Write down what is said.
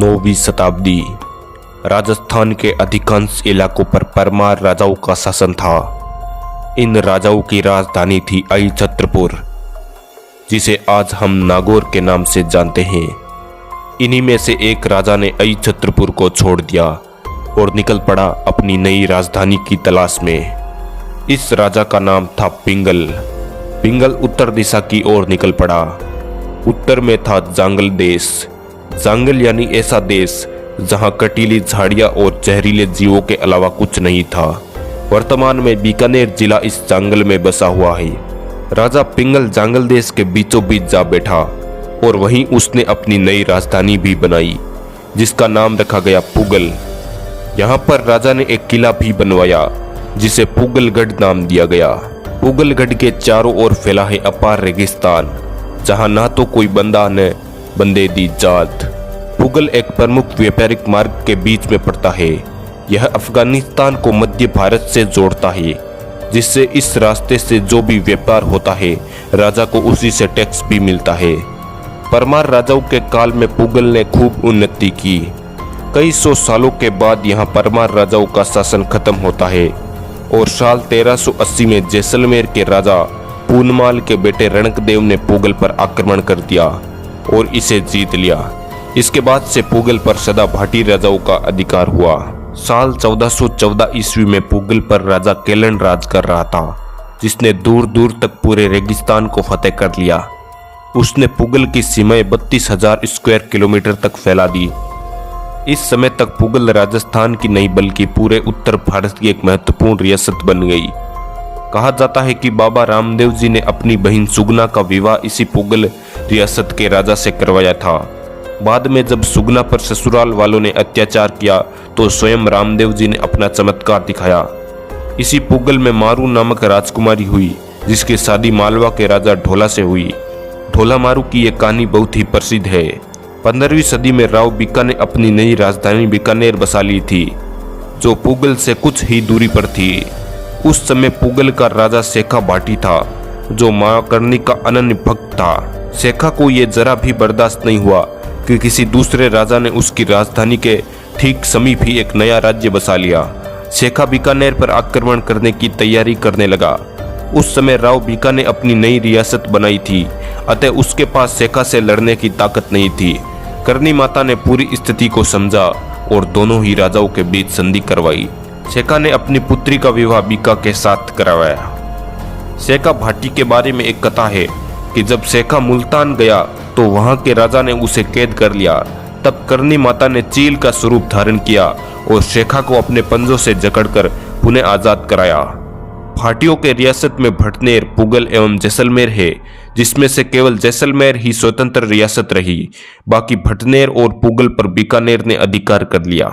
9वीं शताब्दी। राजस्थान के अधिकांश इलाकों पर परमार राजाओं का शासन था। इन राजाओं की राजधानी थी अहिछत्रपुर, जिसे आज हम नागौर के नाम से जानते हैं। इन्हीं में से एक राजा ने अहिछत्रपुर को छोड़ दिया और निकल पड़ा अपनी नई राजधानी की तलाश में। इस राजा का नाम था पिंगल। पिंगल उत्तर दिशा की ओर निकल पड़ा। उत्तर में था जांगल देश। जांगल यानी ऐसा देश जहां कटीली झाड़ियां और जहरीले जीवों के अलावा कुछ नहीं था। वर्तमान में बीकानेर जिला इस जांगल में बसा हुआ है। राजा पिंगल जांगल देश के बीचों बीच जा बैठा और वहीं उसने अपनी नई राजधानी भी बनाई, जिसका नाम रखा गया पुगल। यहाँ पर राजा ने एक किला भी बनवाया, जिसे पुगलगढ़ नाम दिया गया। पुगलगढ़ के चारों ओर फैला है अपार रेगिस्तान, जहाँ ना तो कोई बंदा न बंदे दी जात। पुगल एक प्रमुख व्यापारिक मार्ग के बीच में पड़ता है। यह अफगानिस्तान को मध्य भारत से जोड़ता है, जिससे इस रास्ते से जो भी व्यापार होता है राजा को उसी से टैक्स भी मिलता है। परमार राजाओं के काल में पुगल ने खूब उन्नति की। कई सौ सालों के बाद यहाँ परमार राजाओं का शासन खत्म होता है और साल 1380 में जैसलमेर के राजा पूनमाल के बेटे रणकदेव ने पुगल पर आक्रमण कर दिया और इसे जीत लिया। इसके बाद से पुगल पर सदा भाटी राजाओं का अधिकार हुआ। साल 1414 ईस्वी में पुगल पर राजा केलन राज कर रहा था, जिसने दूर दूर तक पूरे रेगिस्तान को फतेह कर लिया। उसने पुगल की सीमाएं 32,000 स्क्वायर किलोमीटर तक फैला दी। इस समय तक पुगल राजस्थान की नहीं बल्कि पूरे उत्तर भारत की एक महत्वपूर्ण रियासत बन गई। कहा जाता है कि बाबा रामदेव जी ने अपनी बहन सुगना का विवाह इसी पुगल रियासत के राजा से करवाया था। बाद में जब सुगना पर ससुराल वालों ने अत्याचार किया तो स्वयं रामदेव जी ने अपना चमत्कार दिखाया। इसी पुगल में मारू नामक राजकुमारी हुई, जिसकी शादी मालवा के राजा ढोला से हुई। ढोला मारू की यह कहानी बहुत ही प्रसिद्ध है। 15वीं सदी में राव बीका ने अपनी नई राजधानी बीकानेर बसा ली थी, जो पुगल से कुछ ही दूरी पर थी। उस समय पुगल का राजा शेखा भाटी था, जो मां करनी का अनन्य भक्त था। शेखा को यह जरा भी बर्दाश्त नहीं हुआ कि किसी दूसरे राजा ने उसकी राजधानी के ठीक समीप ही एक नया राज्य बसा लिया। शेखा बीकानेर पर आक्रमण करने की तैयारी करने लगा। उस समय राव बीका ने अपनी नई रियासत बनाई थी, अतः उसके पास शेखा से लड़ने की ताकत नहीं थी। करनी माता ने पूरी स्थिति को समझा और दोनों ही राजाओं के बीच संधि करवाई। शेखा ने अपनी पुत्री का विवाह बीका के साथ करवाया। शेखा भाटी के बारे में एक कथा है कि जब शेखा मुल्तान गया तो वहां के राजा ने उसे कैद कर लिया। तब करनी माता ने चील का स्वरूप धारण किया और शेखा को अपने पंजों से जकड़कर पुनः आजाद कराया। भाटियों के रियासत में भटनेर, पुगल एवं जैसलमेर है, जिसमें से केवल जैसलमेर ही स्वतंत्र रियासत रही। बाकी भटनेर और पुगल पर बीकानेर ने अधिकार कर लिया।